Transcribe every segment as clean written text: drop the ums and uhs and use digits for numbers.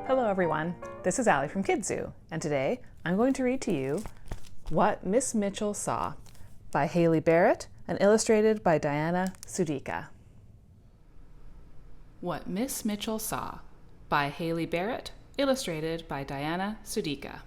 Hello everyone, this is Allie from Kidzu, and today I'm going to read to you What Miss Mitchell Saw by Hayley Barrett and illustrated by Diana Sudica. What Miss Mitchell Saw by Hayley Barrett, illustrated by Diana Sudica.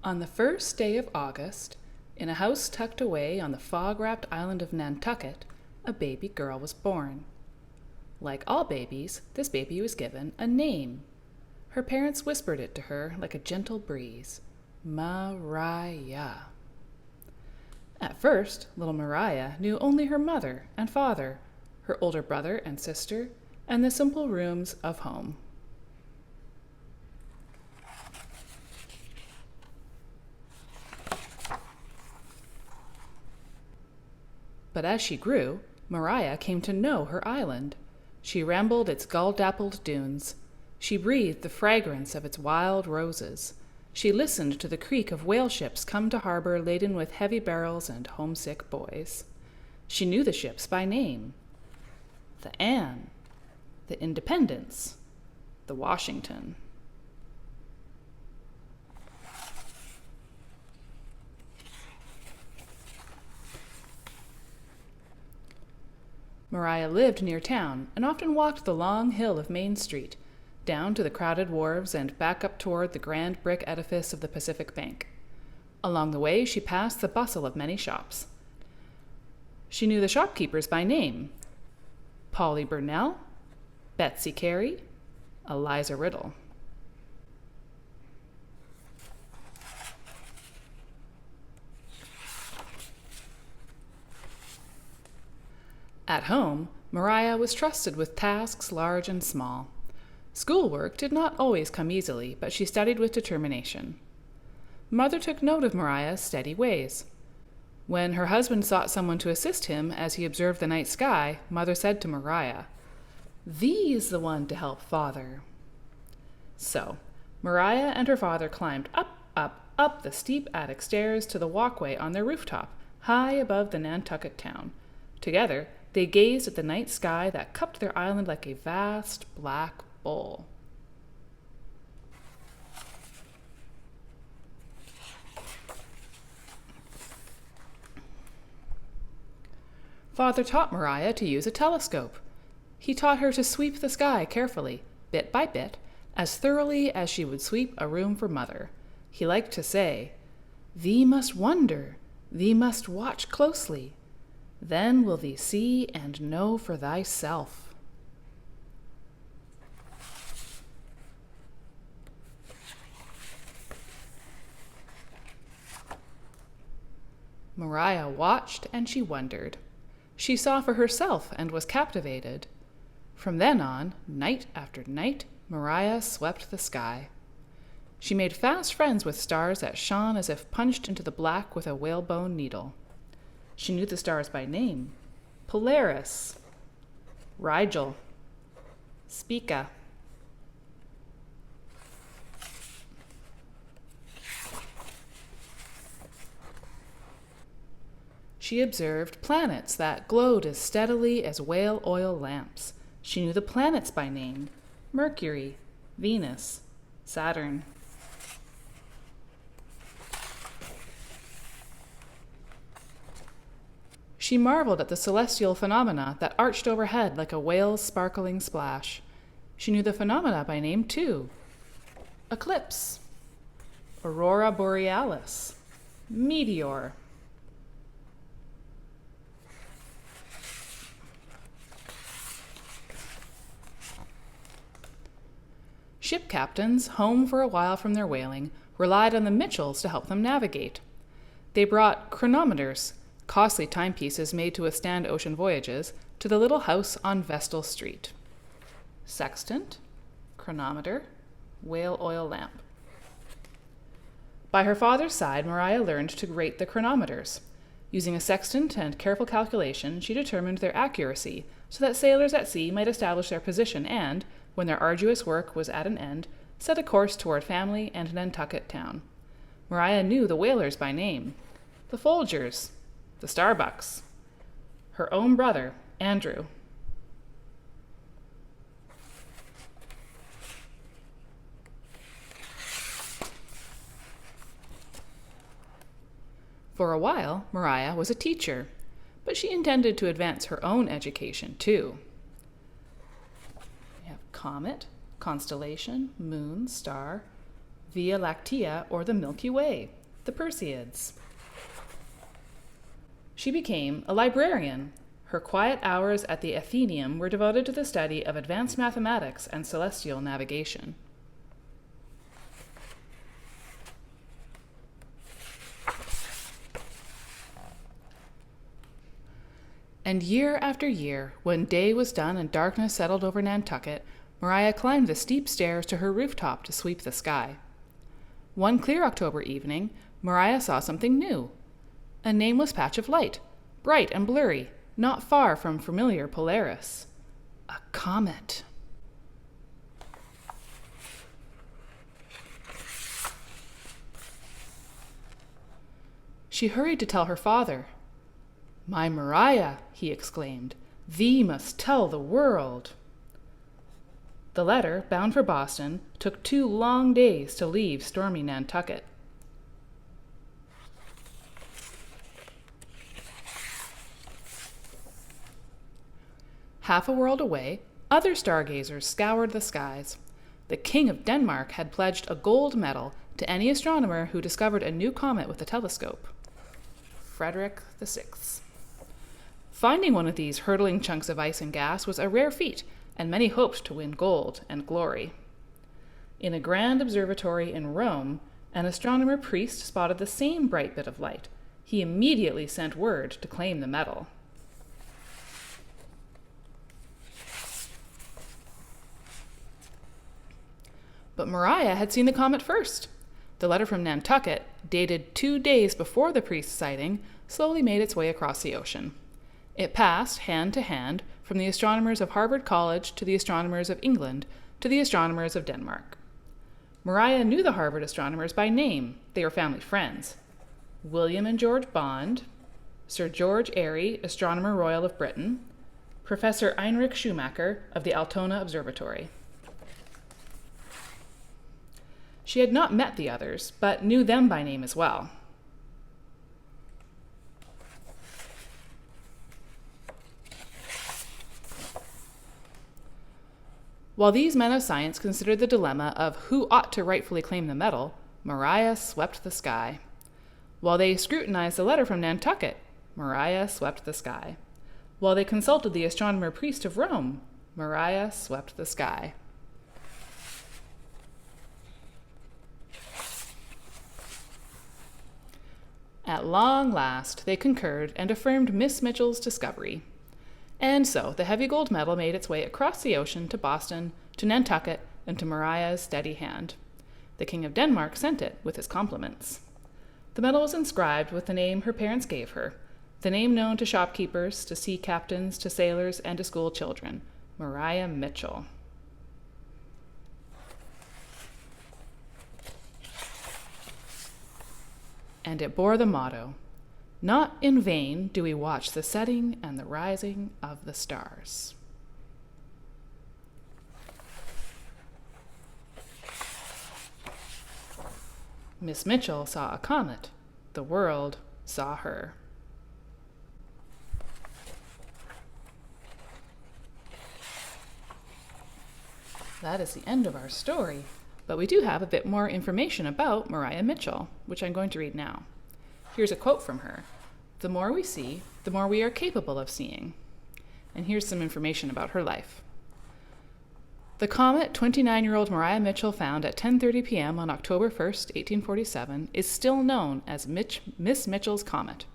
On the first day of August, in a house tucked away on the fog-wrapped island of Nantucket, a baby girl was born. Like all babies, this baby was given a name. Her parents whispered it to her like a gentle breeze, Mariah. At first, little Mariah knew only her mother and father, her older brother and sister, and the simple rooms of home. But as she grew, Mariah came to know her island. She rambled its gull-dappled dunes. She breathed the fragrance of its wild roses. She listened to the creak of whale ships come to harbor laden with heavy barrels and homesick boys. She knew the ships by name. The Anne, the Independence, the Washington. Mariah lived near town and often walked the long hill of Main Street, down to the crowded wharves and back up toward the grand brick edifice of the Pacific Bank. Along the way, she passed the bustle of many shops. She knew the shopkeepers by name: Polly Burnell, Betsy Carey, Eliza Riddle. At home, Mariah was trusted with tasks large and small. Schoolwork did not always come easily, but she studied with determination. Mother took note of Mariah's steady ways. When her husband sought someone to assist him as he observed the night sky, Mother said to Mariah, "Thee's the one to help Father." So, Mariah and her father climbed up the steep attic stairs to the walkway on their rooftop, high above the Nantucket town. Together, they gazed at the night sky that cupped their island like a vast black bowl. Father taught Mariah to use a telescope. He taught her to sweep the sky carefully, bit by bit, as thoroughly as she would sweep a room for Mother. He liked to say, "Thee must wonder, thee must watch closely. Then will thee see and know for thyself." Mariah watched and she wondered. She saw for herself and was captivated. From then on, night after night, Mariah swept the sky. She made fast friends with stars that shone as if punched into the black with a whalebone needle. She knew the stars by name: Polaris, Rigel, Spica. She observed planets that glowed as steadily as whale oil lamps. She knew the planets by name: Mercury, Venus, Saturn. She marveled at the celestial phenomena that arched overhead like a whale's sparkling splash. She knew the phenomena by name, too: eclipse, aurora borealis, meteor. Ship captains, home for a while from their whaling, relied on the Mitchells to help them navigate. They brought chronometers, costly timepieces made to withstand ocean voyages, to the little house on Vestal Street. Sextant, chronometer, whale oil lamp. By her father's side, Maria learned to rate the chronometers. Using a sextant and careful calculation, she determined their accuracy so that sailors at sea might establish their position and, when their arduous work was at an end, set a course toward family and Nantucket town. Maria knew the whalers by name: the Folgers, the Starbucks, her own brother, Andrew. For a while, Maria was a teacher, but she intended to advance her own education too. We have comet, constellation, moon, star, Via Lactea, or the Milky Way, the Perseids. She became a librarian. Her quiet hours at the Athenaeum were devoted to the study of advanced mathematics and celestial navigation. And year after year, when day was done and darkness settled over Nantucket, Maria climbed the steep stairs to her rooftop to sweep the sky. One clear October evening, Maria saw something new. A nameless patch of light, bright and blurry, not far from familiar Polaris. A comet. She hurried to tell her father. "My Maria," he exclaimed, "thee must tell the world." The letter, bound for Boston, took 2 long days to leave stormy Nantucket. Half a world away, other stargazers scoured the skies. The King of Denmark had pledged a gold medal to any astronomer who discovered a new comet with a telescope. Frederick VI. Finding one of these hurtling chunks of ice and gas was a rare feat, and many hoped to win gold and glory. In a grand observatory in Rome, an astronomer priest spotted the same bright bit of light. He immediately sent word to claim the medal. But Maria had seen the comet first. The letter from Nantucket, dated 2 days before the priest's sighting, slowly made its way across the ocean. It passed, hand to hand, from the astronomers of Harvard College to the astronomers of England to the astronomers of Denmark. Maria knew the Harvard astronomers by name. They were family friends. William and George Bond, Sir George Airy, Astronomer Royal of Britain, Professor Heinrich Schumacher of the Altona Observatory. She had not met the others, but knew them by name as well. While these men of science considered the dilemma of who ought to rightfully claim the medal, Maria swept the sky. While they scrutinized the letter from Nantucket, Maria swept the sky. While they consulted the astronomer priest of Rome, Maria swept the sky. At long last, they concurred and affirmed Miss Mitchell's discovery. And so the heavy gold medal made its way across the ocean to Boston, to Nantucket, and to Maria's steady hand. The King of Denmark sent it with his compliments. The medal was inscribed with the name her parents gave her, the name known to shopkeepers, to sea captains, to sailors, and to school children: Maria Mitchell. And it bore the motto, "Not in vain do we watch the setting and the rising of the stars." Miss Mitchell saw a comet. The world saw her. That is the end of our story, but we do have a bit more information about Maria Mitchell, which I'm going to read now. Here's a quote from her. "The more we see, the more we are capable of seeing." And here's some information about her life. The comet 29-year-old Maria Mitchell found at 10:30 p.m. on October 1st, 1847, is still known as Miss Mitchell's comet.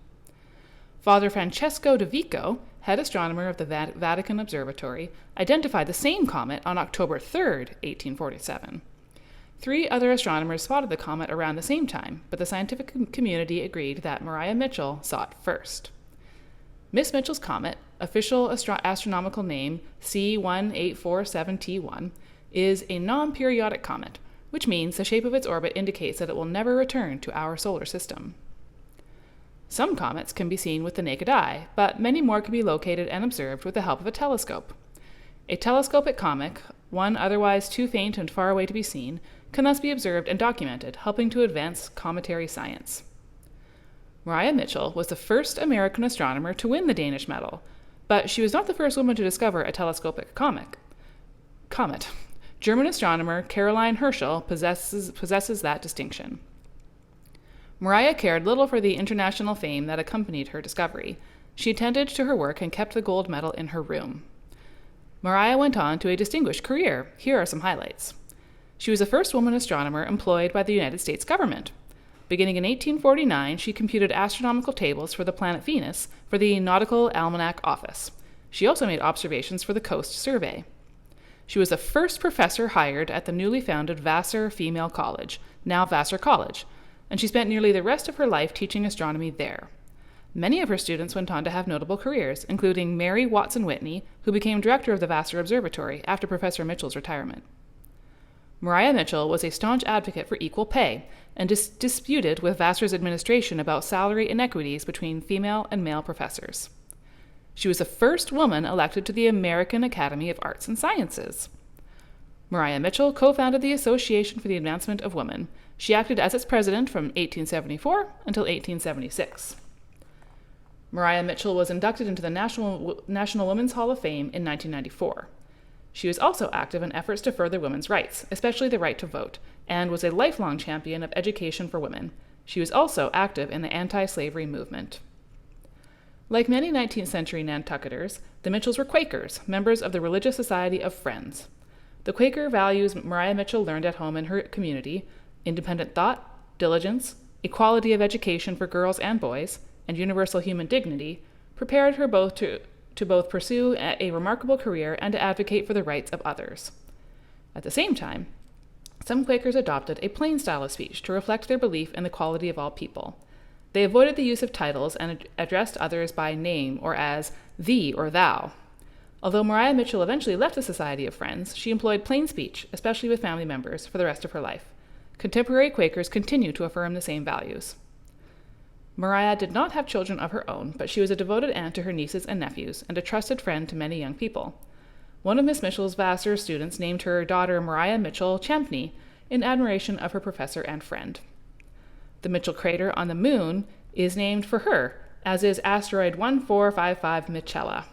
Father Francesco de Vico, head astronomer of the Vatican Observatory, identified the same comet on October 3rd, 1847. 3 other astronomers spotted the comet around the same time, but the scientific community agreed that Maria Mitchell saw it first. Miss Mitchell's comet, official astronomical name C1847T1, is a non-periodic comet, which means the shape of its orbit indicates that it will never return to our solar system. Some comets can be seen with the naked eye, but many more can be located and observed with the help of a telescope. A telescopic comet, one otherwise too faint and far away to be seen, can thus be observed and documented, helping to advance cometary science. Maria Mitchell was the first American astronomer to win the Danish medal, but she was not the first woman to discover a telescopic comet. German astronomer Caroline Herschel possesses that distinction. Maria cared little for the international fame that accompanied her discovery. She attended to her work and kept the gold medal in her room. Maria went on to a distinguished career. Here are some highlights. She was the first woman astronomer employed by the United States government. Beginning in 1849, she computed astronomical tables for the planet Venus for the Nautical Almanac Office. She also made observations for the Coast Survey. She was the first professor hired at the newly founded Vassar Female College, now Vassar College, and she spent nearly the rest of her life teaching astronomy there. Many of her students went on to have notable careers, including Mary Watson Whitney, who became director of the Vassar Observatory after Professor Mitchell's retirement. Maria Mitchell was a staunch advocate for equal pay and disputed with Vassar's administration about salary inequities between female and male professors. She was the first woman elected to the American Academy of Arts and Sciences. Maria Mitchell co-founded the Association for the Advancement of Women. She acted as its president from 1874 until 1876. Maria Mitchell was inducted into the National Women's Hall of Fame in 1994. She was also active in efforts to further women's rights, especially the right to vote, and was a lifelong champion of education for women. She was also active in the anti-slavery movement. Like many 19th century Nantucketers, the Mitchells were Quakers, members of the Religious Society of Friends. The Quaker values Maria Mitchell learned at home in her community, independent thought, diligence, equality of education for girls and boys, and universal human dignity, prepared her both to both pursue a remarkable career and to advocate for the rights of others. At the same time, some Quakers adopted a plain style of speech to reflect their belief in the equality of all people. They avoided the use of titles and addressed others by name or as thee or thou. Although Maria Mitchell eventually left the Society of Friends, she employed plain speech, especially with family members, for the rest of her life. Contemporary Quakers continue to affirm the same values. Maria did not have children of her own, but she was a devoted aunt to her nieces and nephews and a trusted friend to many young people. One of Miss Mitchell's Vassar students named her daughter Maria Mitchell Champney in admiration of her professor and friend. The Mitchell crater on the Moon is named for her, as is asteroid 1455 Mitchella.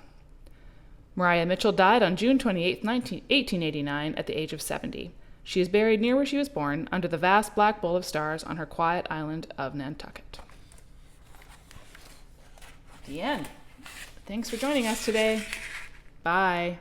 Maria Mitchell died on June 28, 1889, at the age of 70. She is buried near where she was born, under the vast black bowl of stars on her quiet island of Nantucket. The end. Thanks for joining us today. Bye.